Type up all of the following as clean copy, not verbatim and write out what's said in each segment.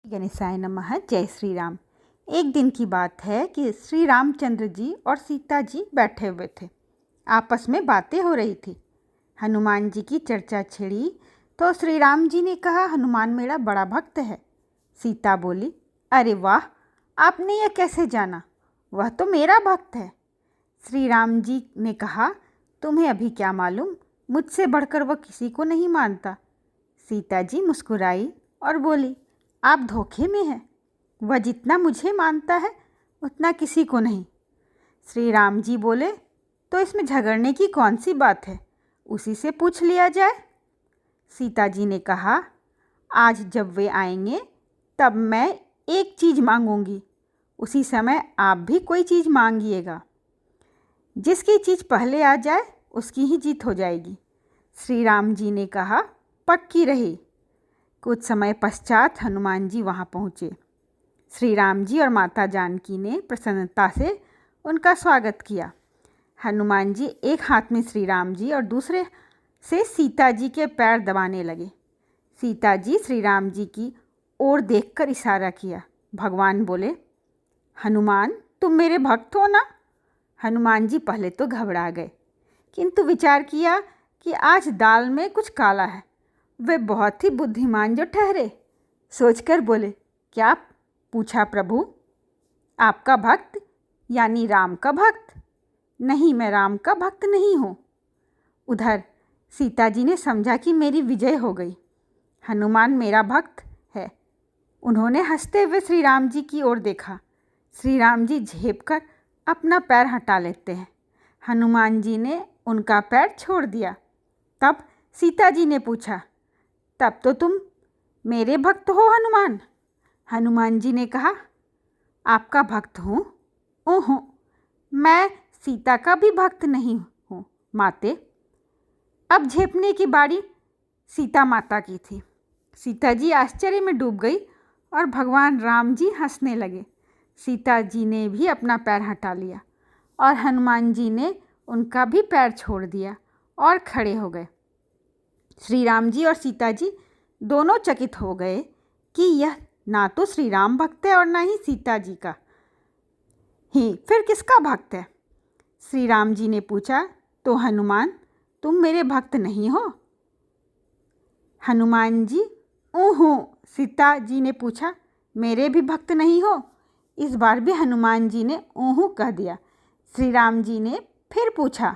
गणेशाय नमः। जय श्री राम। एक दिन की बात है कि श्री रामचंद्र जी और सीता जी बैठे हुए थे। आपस में बातें हो रही थी। हनुमान जी की चर्चा छिड़ी तो श्री राम जी ने कहा, हनुमान मेरा बड़ा भक्त है। सीता बोली, अरे वाह, आपने यह कैसे जाना? वह तो मेरा भक्त है। श्री राम जी ने कहा, तुम्हें अभी क्या मालूम, मुझसे बढ़कर वह किसी को नहीं मानता। सीता जी मुस्कुराई और बोली, आप धोखे में हैं। वह जितना मुझे मानता है उतना किसी को नहीं। श्री राम जी बोले, तो इसमें झगड़ने की कौन सी बात है, उसी से पूछ लिया जाए। सीता जी ने कहा, आज जब वे आएंगे तब मैं एक चीज़ मांगूंगी, उसी समय आप भी कोई चीज़ मांगिएगा। जिसकी चीज़ पहले आ जाए उसकी ही जीत हो जाएगी। श्री राम जी ने कहा, पक्की रही। कुछ समय पश्चात हनुमान जी वहाँ पहुँचे। श्री राम जी और माता जानकी ने प्रसन्नता से उनका स्वागत किया। हनुमान जी एक हाथ में श्री राम जी और दूसरे से सीता जी के पैर दबाने लगे। सीता जी श्री राम जी की ओर देखकर इशारा किया। भगवान बोले, हनुमान तुम मेरे भक्त हो ना? हनुमान जी पहले तो घबरा गए, किंतु विचार किया कि आज दाल में कुछ काला है। वे बहुत ही बुद्धिमान जो ठहरे। सोचकर बोले, क्या पूछा प्रभु? आपका भक्त यानी राम का भक्त? नहीं, मैं राम का भक्त नहीं हूँ। उधर सीता जी ने समझा कि मेरी विजय हो गई, हनुमान मेरा भक्त है। उन्होंने हंसते हुए श्री राम जी की ओर देखा। श्री राम जी झेप कर अपना पैर हटा लेते हैं। हनुमान जी ने उनका पैर छोड़ दिया। तब सीता जी ने पूछा, तब तो तुम मेरे भक्त हो हनुमान? हनुमान जी ने कहा, आपका भक्त हूँ? ओहो, मैं सीता का भी भक्त नहीं हूँ माते। अब झेपने की बारी सीता माता की थी। सीता जी आश्चर्य में डूब गई और भगवान राम जी हंसने लगे। सीता जी ने भी अपना पैर हटा लिया और हनुमान जी ने उनका भी पैर छोड़ दिया और खड़े हो गए। श्री राम जी और सीता जी दोनों चकित हो गए कि यह ना तो श्री राम भक्त है और ना ही सीता जी का ही, फिर किसका भक्त है? श्री राम जी ने पूछा, तो हनुमान तुम मेरे भक्त नहीं हो? हनुमान जी, ओहो। सीता जी ने पूछा, मेरे भी भक्त नहीं हो? इस बार भी हनुमान जी ने ओहो कह दिया। श्री राम जी ने फिर पूछा,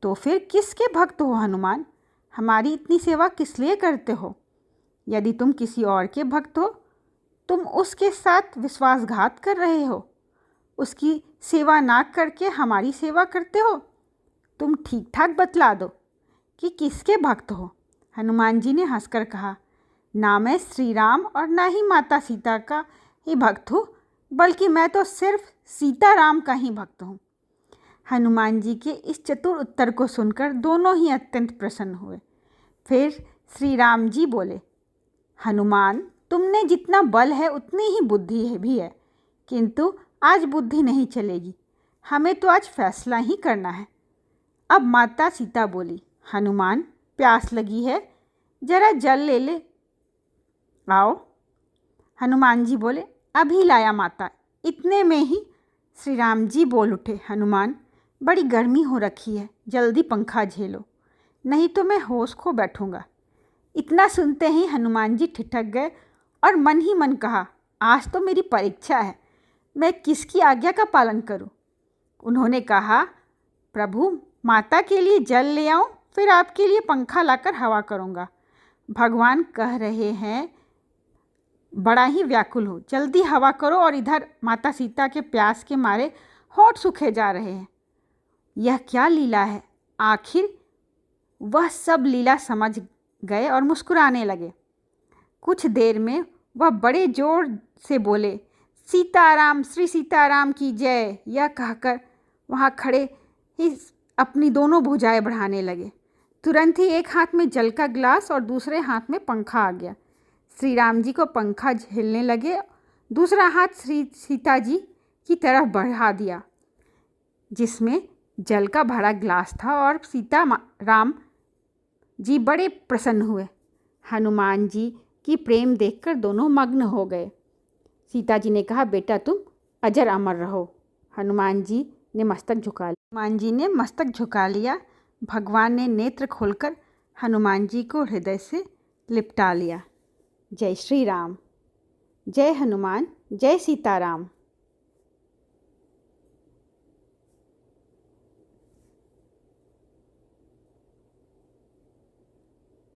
तो फिर किसके भक्त हो हनुमान? हमारी इतनी सेवा किस लिए करते हो? यदि तुम किसी और के भक्त हो, तुम उसके साथ विश्वासघात कर रहे हो। उसकी सेवा ना करके हमारी सेवा करते हो। तुम ठीक ठाक बतला दो कि किसके भक्त हो। हनुमान जी ने हंसकर कहा, ना मैं श्री राम और ना ही माता सीता का ही भक्त हूँ, बल्कि मैं तो सिर्फ सीता राम का ही भक्त हूँ। हनुमान जी के इस चतुर उत्तर को सुनकर दोनों ही अत्यंत प्रसन्न हुए। फिर श्री राम जी बोले, हनुमान तुमने जितना बल है उतनी ही बुद्धि भी है, किंतु आज बुद्धि नहीं चलेगी, हमें तो आज फैसला ही करना है। अब माता सीता बोली, हनुमान प्यास लगी है, जरा जल ले ले आओ। हनुमान जी बोले, अभी लाया माता। इतने में ही श्री राम जी बोल उठे, हनुमान बड़ी गर्मी हो रखी है, जल्दी पंखा झेलो, नहीं तो मैं होश खो बैठूंगा। इतना सुनते ही हनुमान जी ठिठक गए और मन ही मन कहा, आज तो मेरी परीक्षा है, मैं किसकी आज्ञा का पालन करूं? उन्होंने कहा, प्रभु माता के लिए जल ले आऊं, फिर आपके लिए पंखा लाकर हवा करूंगा। भगवान कह रहे हैं, बड़ा ही व्याकुल हो, जल्दी हवा करो। और इधर माता सीता के प्यास के मारे होंठ सूखे जा रहे हैं। यह क्या लीला है? आखिर वह सब लीला समझ गए और मुस्कुराने लगे। कुछ देर में वह बड़े जोर से बोले, सीताराम, श्री सीताराम की जय। यह कहकर वहाँ खड़े ही अपनी दोनों भुजाएं बढ़ाने लगे। तुरंत ही एक हाथ में जल का गिलास और दूसरे हाथ में पंखा आ गया। श्री राम जी को पंखा झेलने लगे, दूसरा हाथ श्री सीता जी की तरफ बढ़ा दिया जिसमें जल का भरा गिलास था, और सीता राम जी बड़े प्रसन्न हुए। हनुमान जी कि प्रेम देखकर दोनों मग्न हो गए। सीता जी ने कहा, बेटा तुम अजर अमर रहो। हनुमान जी ने मस्तक झुका लिया। भगवान ने नेत्र खोलकर हनुमान जी को हृदय से लिपटा लिया। जय श्री राम। जय हनुमान, जय सीताराम।